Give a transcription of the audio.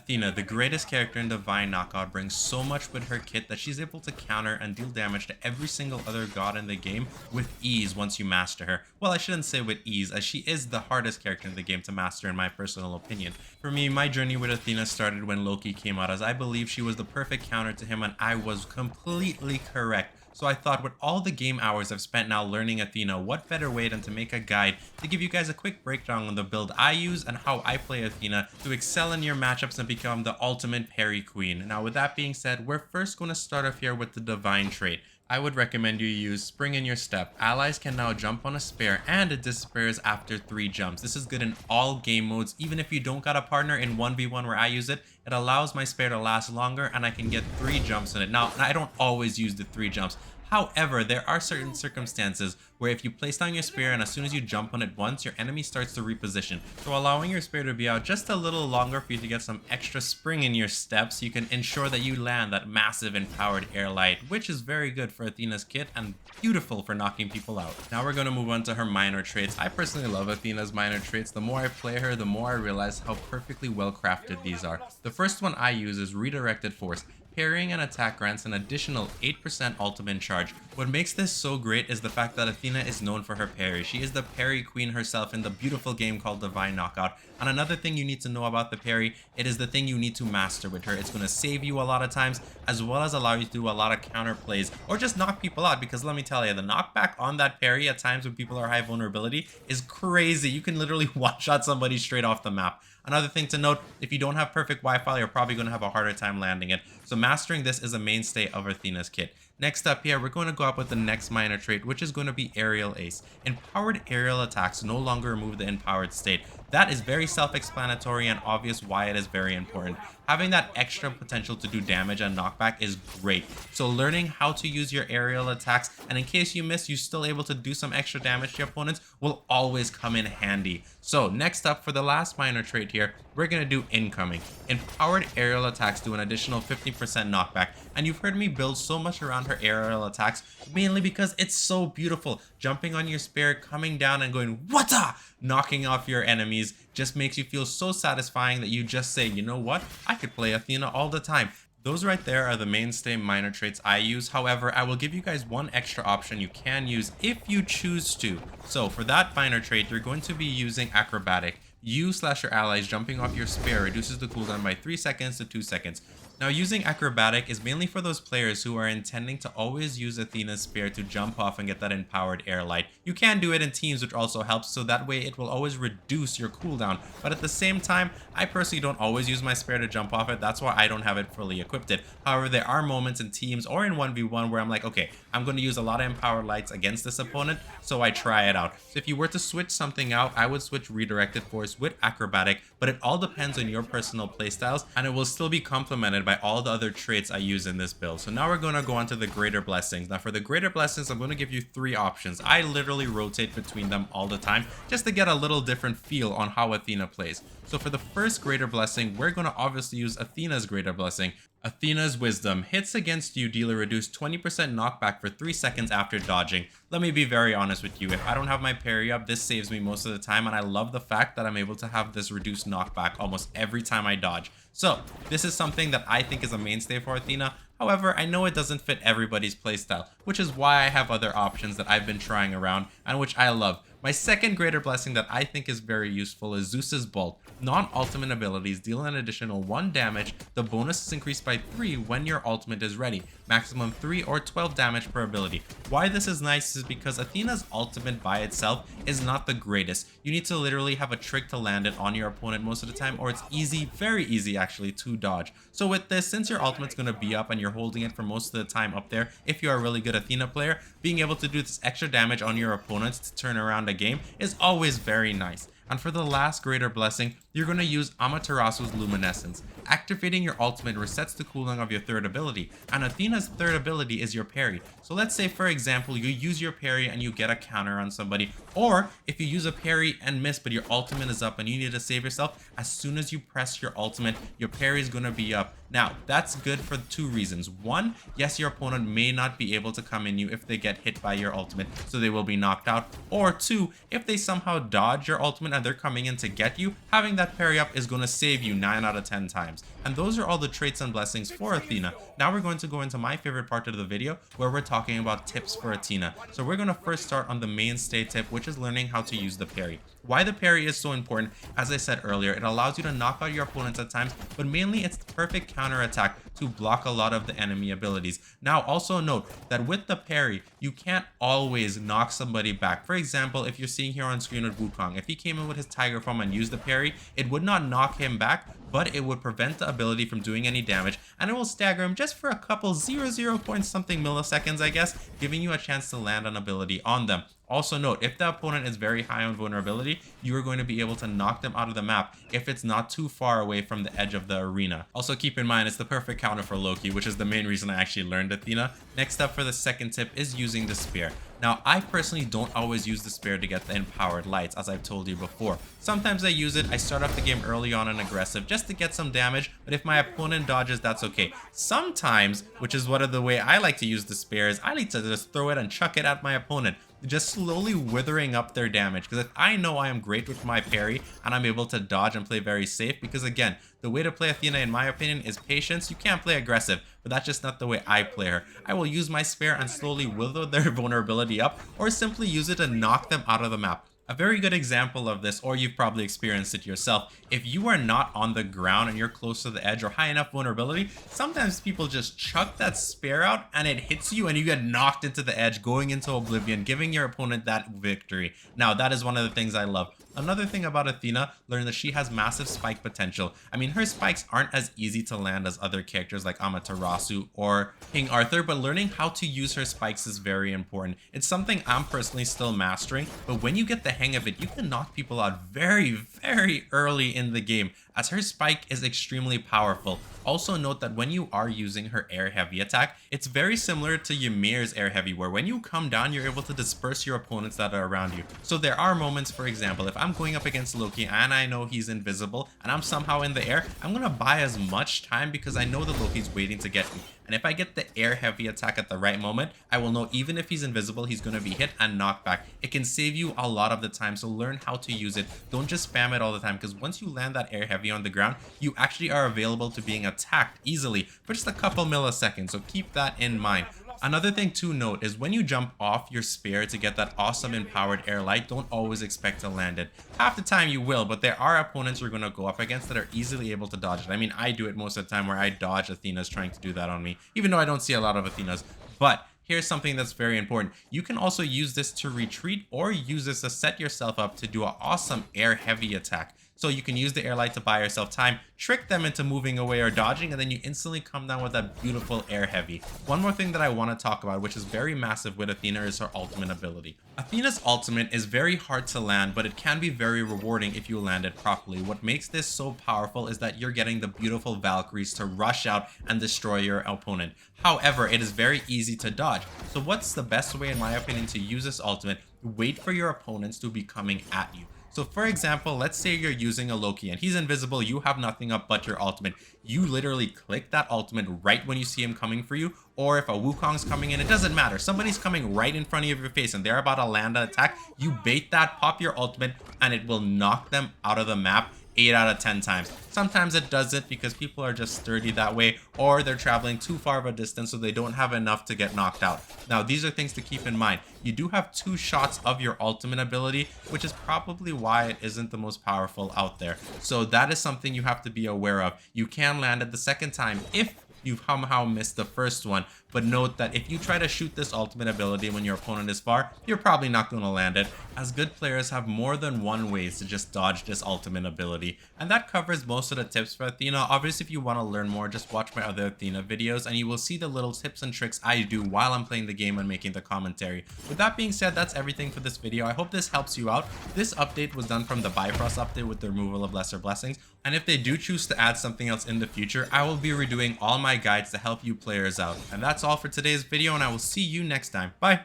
Athena, the greatest character in Divine Knockout, brings so much with her kit that she's able to counter and deal damage to every single other god in the game with ease once you master her. Well, I shouldn't say with ease, as she is the hardest character in the game to master in my personal opinion. For me, my journey with Athena started when Loki came out, as I believe she was the perfect counter to him, and I was completely correct. So I thought, with all the game hours I've spent now learning Athena, what better way than to make a guide to give you guys a quick breakdown on the build I use and how I play Athena to excel in your matchups and become the ultimate parry queen. Now with that being said, we're first going to start off here with the divine trait. I would recommend you use Spring in your step. Allies can now jump on a spare and it disappears after 3 jumps. This is good in all game modes. Even if you don't got a partner in 1v1 where I use it, it allows my spare to last longer and I can get 3 jumps in it. Now, I don't always use the 3 jumps. However, there are certain circumstances where if you place down your spear and as soon as you jump on it once, your enemy starts to reposition. So allowing your spear to be out just a little longer for you to get some extra spring in your steps, you can ensure that you land that massive empowered air light, which is very good for Athena's kit and beautiful for knocking people out. Now we're going to move on to her minor traits. I personally love Athena's minor traits. The more I play her, the more I realize how perfectly well crafted these are. The first one I use is Redirected Force. Parrying an attack grants an additional 8% ultimate charge. What makes this so great is the fact that Athena is known for her parry. She is the parry queen herself in the beautiful game called Divine Knockout. And another thing you need to know about the parry, it is the thing you need to master with her. It's going to save you a lot of times, as well as allow you to do a lot of counter plays or just knock people out, because let me tell you, the knockback on that parry at times when people are high vulnerability is crazy. You can literally one-shot somebody straight off the map. Another thing to note, if you don't have perfect Wi-Fi, you're probably going to have a harder time landing it. So mastering this is a mainstay of Athena's kit. Next up here, we're going to go up with the next minor trait, which is going to be Aerial Ace. Empowered aerial attacks no longer remove the empowered state. That is very self-explanatory and obvious why it is very important. Having that extra potential to do damage and knockback is great. So learning how to use your aerial attacks, and in case you miss, you're still able to do some extra damage to your opponents, will always come in handy. So next up, for the last minor trait here, we're going to do Incoming. Empowered aerial attacks do an additional 50% knockback, and you've heard me build so much around her aerial attacks, mainly because it's so beautiful. Jumping on your spear, coming down and going wata, knocking off your enemies just makes you feel so satisfying that you just say, you know what, I could play Athena all the time. Those right there are the mainstay minor traits I use. However, I will give you guys one extra option you can use if you choose to. So for that minor trait, you're going to be using Acrobatic. You/your allies jumping off your spear reduces the cooldown by 3 seconds to 2 seconds. Now, using Acrobatic is mainly for those players who are intending to always use Athena's spear to jump off and get that empowered air light. You can do it in teams, which also helps, so that way it will always reduce your cooldown. But at the same time, I personally don't always use my spear to jump off it. That's why I don't have it fully equipped. However, there are moments in teams or in 1v1 where I'm like, okay, I'm going to use a lot of empowered lights against this opponent, so I try it out. So if you were to switch something out, I would switch Redirected Force with Acrobatic, but it all depends on your personal playstyles, and it will still be complemented by all the other traits I use in this build. So now we're going to go on to the Greater Blessings. Now for the Greater Blessings, I'm going to give you 3 options. I literally rotate between them all the time just to get a little different feel on how Athena plays. So for the first Greater Blessing, we're going to obviously use Athena's Greater Blessing. Athena's Wisdom. Hits against you deal a reduced 20% knockback for 3 seconds after dodging. Let me be very honest with you. If I don't have my parry up, this saves me most of the time, and I love the fact that I'm able to have this reduced knockback almost every time I dodge. So this is something that I think is a mainstay for Athena. However, I know it doesn't fit everybody's playstyle, which is why I have other options that I've been trying around and which I love. My second Greater Blessing that I think is very useful is Zeus's Bolt. Non-ultimate abilities deal an additional 1 damage. The bonus is increased by 3 when your ultimate is ready. Maximum 3 or 12 damage per ability. Why this is nice is because Athena's ultimate by itself is not the greatest. You need to literally have a trick to land it on your opponent most of the time, or it's easy, very easy actually, to dodge. So with this, since your ultimate's going to be up and you're holding it for most of the time up there, if you're a really good Athena player, being able to do this extra damage on your opponent to turn around a game is always very nice. And for the last Greater Blessing, you're going to use Amaterasu's Luminescence. Activating your ultimate resets the cooldown of your third ability, and Athena's third ability is your parry. So let's say, for example, you use your parry and you get a counter on somebody, or if you use a parry and miss but your ultimate is up and you need to save yourself, as soon as you press your ultimate, your parry is going to be up. Now, that's good for 2 reasons. 1, yes, your opponent may not be able to come in you if they get hit by your ultimate, so they will be knocked out. Or 2, if they somehow dodge your ultimate and they're coming in to get you, having that parry up is going to save you 9 out of 10 times. And those are all the traits and blessings for Athena. Now we're going to go into my favorite part of the video where we're talking about tips for Athena. So we're going to first start on the mainstay tip, which is learning how to use the parry. Why the parry is so important, as I said earlier, it allows you to knock out your opponents at times, but mainly it's the perfect counter attack to block a lot of the enemy abilities. Now also note that with the parry, you can't always knock somebody back. For example, if you're seeing here on screen with Wukong, if he came in with his tiger form and used the parry, it would not knock him back, but it would prevent the ability from doing any damage, and it will stagger him just for a couple 0 point something milliseconds, I guess, giving you a chance to land an ability on them. Also note, if the opponent is very high on vulnerability, you are going to be able to knock them out of the map if it's not too far away from the edge of the arena. Also keep in mind, it's the perfect counter for Loki, which is the main reason I actually learned Athena. Next up for the second tip is using the spear. Now, I personally don't always use the spear to get the empowered lights, as I've told you before. Sometimes I use it, I start off the game early on and aggressive just to get some damage, but if my opponent dodges, that's okay. Sometimes, which is one of the way I like to use the spears, I like to just throw it and chuck it at my opponent, just slowly withering up their damage. Because if I know I am great with my parry and I'm able to dodge and play very safe, because again, the way to play Athena in my opinion is patience. You can't play aggressive, but that's just not the way I play her. I will use my spear and slowly wither their vulnerability up, or simply use it to knock them out of the map. A very good example of this, or you've probably experienced it yourself, if you are not on the ground and you're close to the edge or high enough vulnerability, sometimes people just chuck that spear out and it hits you and you get knocked into the edge, going into oblivion, giving your opponent that victory. Now, that is one of the things I love. Another thing about Athena, learn that she has massive spike potential. I mean, her spikes aren't as easy to land as other characters like Amaterasu or King Arthur, but learning how to use her spikes is very important. It's something I'm personally still mastering, but when you get the hang of it, you can knock people out very, very early in the game, as her spike is extremely powerful. Also note that when you are using her air heavy attack, it's very similar to Ymir's air heavy, where when you come down, you're able to disperse your opponents that are around you. So there are moments, for example, if I'm going up against Loki and I know he's invisible and I'm somehow in the air, I'm gonna buy as much time because I know that Loki's waiting to get me. And if I get the air heavy attack at the right moment, I will know even if he's invisible, he's going to be hit and knocked back. It can save you a lot of the time, so learn how to use it. Don't just spam it all the time, because once you land that air heavy on the ground, you actually are available to being attacked easily for just a couple milliseconds, so keep that in mind. Another thing to note is when you jump off your spear to get that awesome empowered air light, don't always expect to land it. Half the time you will, but there are opponents you're going to go up against that are easily able to dodge it. I mean, I do it most of the time where I dodge Athena's trying to do that on me, even though I don't see a lot of Athenas. But here's something that's very important. You can also use this to retreat or use this to set yourself up to do an awesome air heavy attack. So you can use the air light to buy yourself time, trick them into moving away or dodging, and then you instantly come down with that beautiful air heavy. One more thing that I want to talk about, which is very massive with Athena, is her ultimate ability. Athena's ultimate is very hard to land, but it can be very rewarding if you land it properly. What makes this so powerful is that you're getting the beautiful Valkyries to rush out and destroy your opponent. However, it is very easy to dodge. So what's the best way, in my opinion, to use this ultimate? Wait for your opponents to be coming at you. So for example, let's say you're using a Loki and he's invisible, you have nothing up but your ultimate. You literally click that ultimate right when you see him coming for you, or if a Wukong's coming in, it doesn't matter. Somebody's coming right in front of your face and they're about to land an attack, you bait that, pop your ultimate, and it will knock them out of the map 8 out of 10 times. Sometimes it doesn't because people are just sturdy that way, or they're traveling too far of a distance so they don't have enough to get knocked out. Now, these are things to keep in mind. You do have 2 shots of your ultimate ability, which is probably why it isn't the most powerful out there. So that is something you have to be aware of. You can land it the second time if you've somehow missed the first one, but note that if you try to shoot this ultimate ability when your opponent is far, you're probably not going to land it, as good players have more than one ways to just dodge this ultimate ability. And that covers most of the tips for Athena. Obviously, if you want to learn more, just watch my other Athena videos and you will see the little tips and tricks I do while I'm playing the game and making the commentary. With that being said, that's everything for this video. I hope this helps you out. This update was done from the Bifrost update with the removal of lesser blessings, and if they do choose to add something else in the future, I will be redoing all my guides to help you players out. And that's all for today's video, and I will see you next time. Bye!